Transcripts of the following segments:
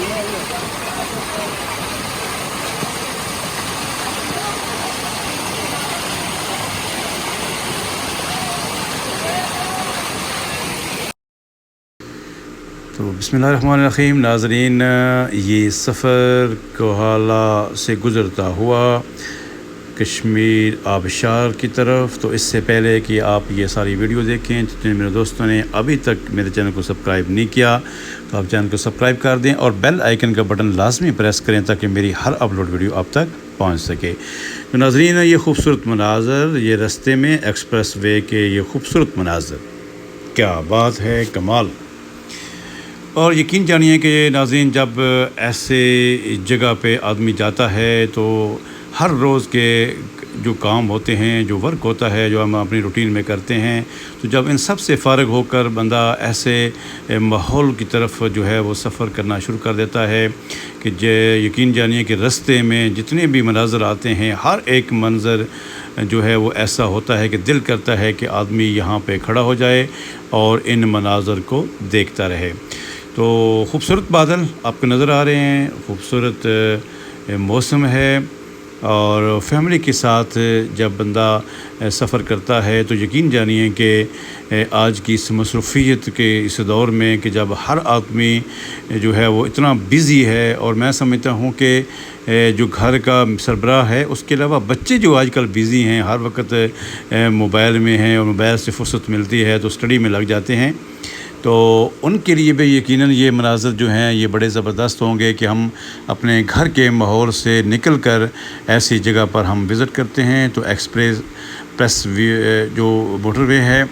تو بسم اللہ الرحمن الرحیم ناظرین، یہ سفر کوہالہ سے گزرتا ہوا کشمیر آبشار کی طرف. تو اس سے پہلے کہ آپ یہ ساری ویڈیو دیکھیں، جتنے میرے دوستوں نے ابھی تک میرے چینل کو سبسکرائب نہیں کیا تو آپ چینل کو سبسکرائب کر دیں اور بیل آئیکن کا بٹن لازمی پریس کریں تاکہ میری ہر اپلوڈ ویڈیو آپ تک پہنچ سکے. تو ناظرین، یہ خوبصورت مناظر، یہ رستے میں ایکسپریس وے کے یہ خوبصورت مناظر، کیا بات ہے، کمال. اور یقین جانیے کہ ناظرین، جب ایسے جگہ پہ آدمی جاتا ہے تو ہر روز کے جو کام ہوتے ہیں، جو ورک ہوتا ہے، جو ہم اپنی روٹین میں کرتے ہیں، تو جب ان سب سے فارغ ہو کر بندہ ایسے ماحول کی طرف جو ہے وہ سفر کرنا شروع کر دیتا ہے کہ یقین جانیے کہ رستے میں جتنے بھی مناظر آتے ہیں، ہر ایک منظر جو ہے وہ ایسا ہوتا ہے کہ دل کرتا ہے کہ آدمی یہاں پہ کھڑا ہو جائے اور ان مناظر کو دیکھتا رہے. تو خوبصورت بادل آپ کو نظر آ رہے ہیں، خوبصورت موسم ہے، اور فیملی کے ساتھ جب بندہ سفر کرتا ہے تو یقین جانیے کہ آج کی اس مصروفیت کے اس دور میں کہ جب ہر آدمی جو ہے وہ اتنا بزی ہے، اور میں سمجھتا ہوں کہ جو گھر کا سربراہ ہے اس کے علاوہ بچے جو آج کل بزی ہیں، ہر وقت موبائل میں ہیں اور موبائل سے فرصت ملتی ہے تو اسٹڈی میں لگ جاتے ہیں، تو ان کے لیے بھی یقیناً یہ مناظر جو ہیں یہ بڑے زبردست ہوں گے کہ ہم اپنے گھر کے ماحول سے نکل کر ایسی جگہ پر ہم وزٹ کرتے ہیں. تو ایکسپریس وے جو موٹر وے ہے،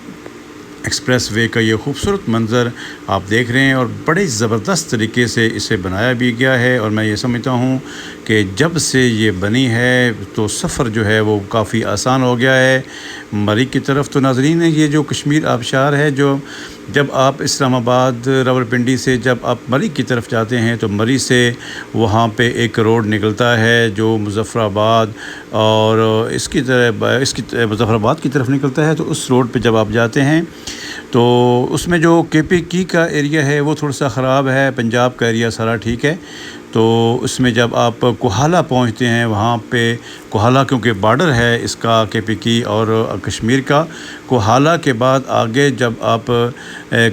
ایکسپریس وے کا یہ خوبصورت منظر آپ دیکھ رہے ہیں، اور بڑے زبردست طریقے سے اسے بنایا بھی گیا ہے. اور میں یہ سمجھتا ہوں کہ جب سے یہ بنی ہے تو سفر جو ہے وہ کافی آسان ہو گیا ہے مری کی طرف. تو ناظرین، یہ جو کشمیر آبشار ہے، جو جب آپ اسلام آباد راولپنڈی سے جب آپ مری کی طرف جاتے ہیں تو مری سے وہاں پہ ایک روڈ نکلتا ہے جو مظفر آباد اور اس کی مظفر آباد کی طرف نکلتا ہے. تو اس روڈ پہ جب آپ جاتے ہیں تو اس میں جو کے پی کی کا ایریا ہے وہ تھوڑا سا خراب ہے، پنجاب کا ایریا سارا ٹھیک ہے. تو اس میں جب آپ کوہالہ پہنچتے ہیں، وہاں پہ کوہالہ کیونکہ بارڈر ہے اس کا کے پی کی اور کشمیر کا، کوہالہ کے بعد آگے جب آپ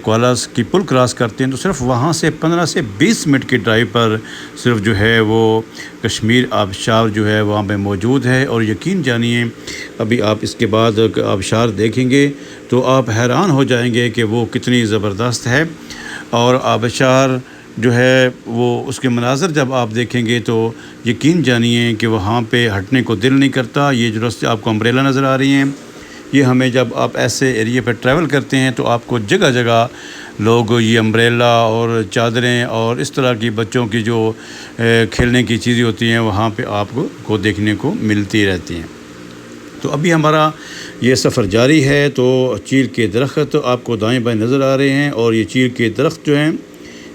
کوہالہ کی پل کراس کرتے ہیں تو صرف وہاں سے 15 سے 20 منٹ کی ڈرائیو پر صرف جو ہے وہ کشمیر آبشار جو ہے وہاں پہ موجود ہے. اور یقین جانیے ابھی آپ اس کے بعد آبشار دیکھیں گے تو آپ حیران ہو جائیں گے کہ وہ کتنی زبردست ہے. اور آبشار جو ہے وہ اس کے مناظر جب آپ دیکھیں گے تو یقین جانیے کہ وہاں پہ ہٹنے کو دل نہیں کرتا. یہ جو راستے آپ کو امبریلا نظر آ رہی ہیں، یہ ہمیں جب آپ ایسے ایریے پہ ٹریول کرتے ہیں تو آپ کو جگہ جگہ لوگ یہ امبریلا اور چادریں اور اس طرح کی بچوں کی جو کھیلنے کی چیزیں ہوتی ہیں وہاں پہ آپ کو دیکھنے کو ملتی رہتی ہیں. تو ابھی ہمارا یہ سفر جاری ہے. تو چیل کے درخت آپ کو دائیں بائیں نظر آ رہے ہیں، اور یہ چیل کے درخت جو ہیں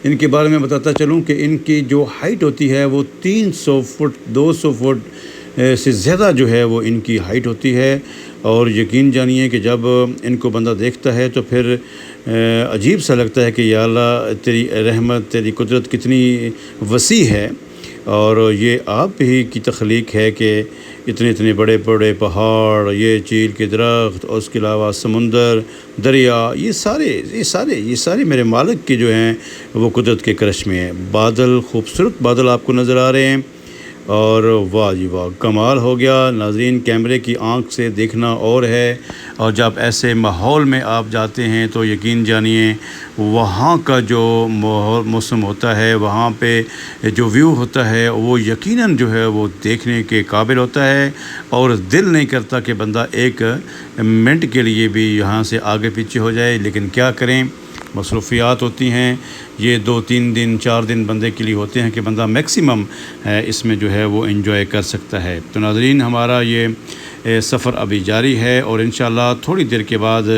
ان کے بارے میں بتاتا چلوں کہ ان کی جو ہائٹ ہوتی ہے وہ 300 فٹ 200 فٹ سے زیادہ جو ہے وہ ان کی ہائٹ ہوتی ہے. اور یقین جانیے کہ جب ان کو بندہ دیکھتا ہے تو پھر عجیب سا لگتا ہے کہ یا اللہ تیری رحمت، تیری قدرت کتنی وسیع ہے، اور یہ آپ ہی کی تخلیق ہے کہ اتنے بڑے بڑے پہاڑ، یہ چیل کے درخت، اور اس کے علاوہ سمندر، دریا، یہ سارے میرے مالک کے جو ہیں وہ قدرت کے کرشمے ہیں. بادل، خوبصورت بادل آپ کو نظر آ رہے ہیں، اور واہ جی واہ، کمال ہو گیا. ناظرین، کیمرے کی آنکھ سے دیکھنا اور ہے، اور جب ایسے ماحول میں آپ جاتے ہیں تو یقین جانیے وہاں کا جو موسم ہوتا ہے، وہاں پہ جو ویو ہوتا ہے وہ یقیناً جو ہے وہ دیکھنے کے قابل ہوتا ہے، اور دل نہیں کرتا کہ بندہ ایک منٹ کے لیے بھی یہاں سے آگے پیچھے ہو جائے. لیکن کیا کریں، مصروفیات ہوتی ہیں. یہ 2-3 دن 4 دن بندے کے لیے ہوتے ہیں کہ بندہ میکسیمم اس میں جو ہے وہ انجوائے کر سکتا ہے. تو ناظرین، ہمارا یہ سفر ابھی جاری ہے، اور انشاءاللہ تھوڑی دیر کے بعد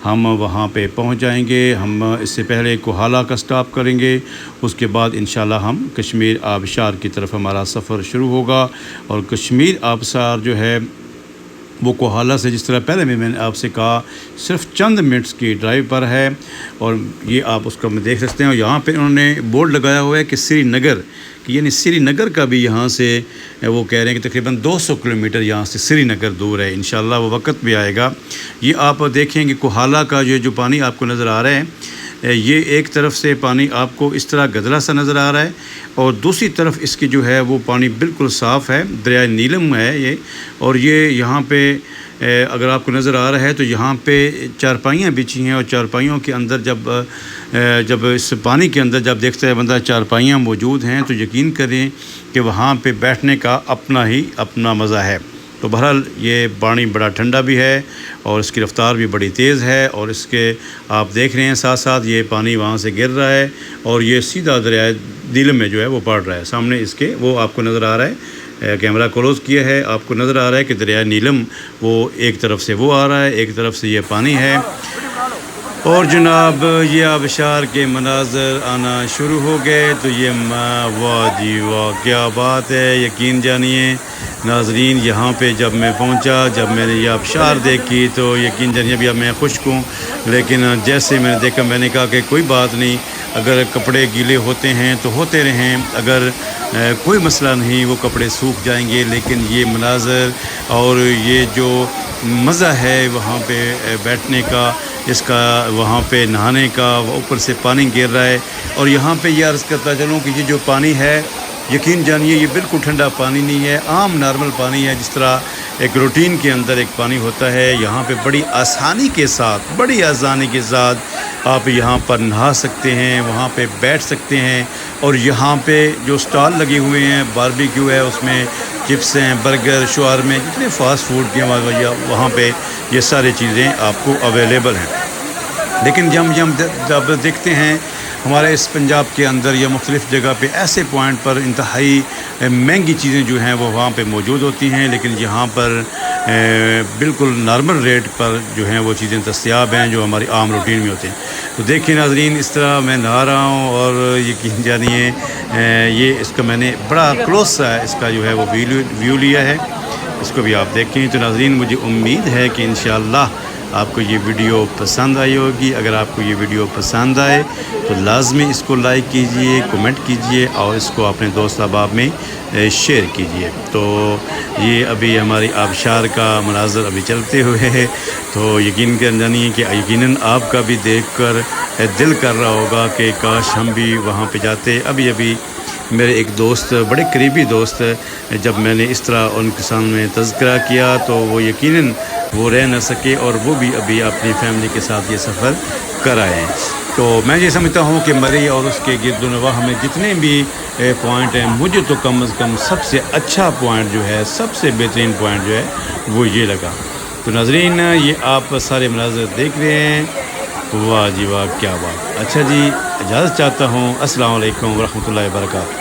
ہم وہاں پہ پہنچ جائیں گے. ہم اس سے پہلے کوہالہ کا سٹاپ کریں گے، اس کے بعد انشاءاللہ ہم کشمیر آبشار کی طرف ہمارا سفر شروع ہوگا. اور کشمیر آبشار جو ہے وہ کوہالہ سے جس طرح پہلے میں نے آپ سے کہا صرف چند منٹس کی ڈرائیو پر ہے، اور یہ آپ اس کو دیکھ سکتے ہیں. اور یہاں پہ انہوں نے بورڈ لگایا ہوا ہے کہ سری نگر، کہ یعنی سری نگر کا بھی یہاں سے وہ کہہ رہے ہیں کہ تقریباً 200 کلومیٹر یہاں سے سری نگر دور ہے. انشاءاللہ وہ وقت بھی آئے گا. یہ آپ دیکھیں کہ کوہالہ کا جو پانی آپ کو نظر آ رہا ہے، یہ ایک طرف سے پانی آپ کو اس طرح گدلا سا نظر آ رہا ہے، اور دوسری طرف اس کی جو ہے وہ پانی بالکل صاف ہے. دریائے نیلم ہے یہ. اور یہ یہاں پہ اگر آپ کو نظر آ رہا ہے تو یہاں پہ چارپائیاں بچھی ہیں، اور چارپائیوں کے اندر جب اس پانی کے اندر جب دیکھتا ہے بندہ چارپائیاں موجود ہیں تو یقین کریں کہ وہاں پہ بیٹھنے کا اپنا مزہ ہے. تو بہرحال یہ پانی بڑا ٹھنڈا بھی ہے اور اس کی رفتار بھی بڑی تیز ہے، اور اس کے آپ دیکھ رہے ہیں ساتھ ساتھ یہ پانی وہاں سے گر رہا ہے اور یہ سیدھا دریائے نیلم میں جو ہے وہ پڑ رہا ہے. سامنے اس کے وہ آپ کو نظر آ رہا ہے، کیمرہ کلوز کیا ہے، آپ کو نظر آ رہا ہے کہ دریائے نیلم وہ ایک طرف سے وہ آ رہا ہے، ایک طرف سے یہ پانی ہے. اور جناب یہ آبشار کے مناظر آنا شروع ہو گئے. تو یہ واہ جی واہ کیا بات ہے. یقین جانیے ناظرین، یہاں پہ جب میں پہنچا، جب میں نے یہ آبشار دیکھی تو یقین جانیے ابھی اب میں خشک ہوں، لیکن جیسے میں نے دیکھا میں نے کہا کہ کوئی بات نہیں، اگر کپڑے گیلے ہوتے ہیں تو ہوتے رہیں، اگر کوئی مسئلہ نہیں، وہ کپڑے سوکھ جائیں گے. لیکن یہ مناظر اور یہ جو مزہ ہے وہاں پہ بیٹھنے کا، اس کا وہاں پہ نہانے کا، اوپر سے پانی گر رہا ہے. اور یہاں پہ یہ عرض کرتا چلوں کہ یہ جو پانی ہے یقین جانیے یہ بالکل ٹھنڈا پانی نہیں ہے، عام نارمل پانی ہے. جس طرح ایک روٹین کے اندر ایک پانی ہوتا ہے، یہاں پہ بڑی آسانی کے ساتھ آپ یہاں پر نہا سکتے ہیں، وہاں پہ بیٹھ سکتے ہیں. اور یہاں پہ جو سٹال لگے ہوئے ہیں، باربیکیو ہے، اس میں چپس ہیں، برگر، شاورمے، جتنے فاسٹ فوڈ کے وہاں پہ یہ ساری چیزیں آپ کو اویلیبل ہیں. لیکن جب دیکھتے ہیں ہمارے اس پنجاب کے اندر یا مختلف جگہ پہ ایسے پوائنٹ پر انتہائی مہنگی چیزیں جو ہیں وہ وہاں پہ موجود ہوتی ہیں، لیکن یہاں پر بالکل نارمل ریٹ پر جو ہیں وہ چیزیں دستیاب ہیں جو ہماری عام روٹین میں ہوتے ہیں. تو دیکھیں ناظرین، اس طرح میں نہا رہا ہوں، اور یقین جانیے یہ اس کا میں نے بڑا کلوز سا اس کا جو ہے وہ ویو لیا ہے، اس کو بھی آپ دیکھیں. تو ناظرین مجھے امید ہے کہ انشاءاللہ آپ کو یہ ویڈیو پسند آئی ہوگی. اگر آپ کو یہ ویڈیو پسند آئے تو لازمی اس کو لائک کیجئے، کمنٹ کیجئے، اور اس کو اپنے دوست احباب میں شیئر کیجئے. تو یہ ابھی ہماری آبشار کا مناظر ابھی چلتے ہوئے ہے، تو یقین جانیے کہ یقیناً آپ کا بھی دیکھ کر دل کر رہا ہوگا کہ کاش ہم بھی وہاں پہ جاتے. ابھی میرے ایک دوست، بڑے قریبی دوست، جب میں نے اس طرح ان کے سامنے تذکرہ کیا تو وہ یقیناً وہ رہ نہ سکے، اور وہ بھی ابھی اپنی فیملی کے ساتھ یہ سفر کر آئے ہیں. تو میں یہ سمجھتا ہوں کہ مری اور اس کے گرد و نواح میں جتنے بھی پوائنٹ ہیں، مجھے تو کم از کم سب سے اچھا پوائنٹ جو ہے، سب سے بہترین پوائنٹ جو ہے وہ یہ لگا. تو ناظرین یہ آپ سارے مناظر دیکھ رہے ہیں، واہ جی واہ کیا بات. اچھا جی، اجازت چاہتا ہوں. السلام علیکم ورحمۃ اللہ وبرکاتہ.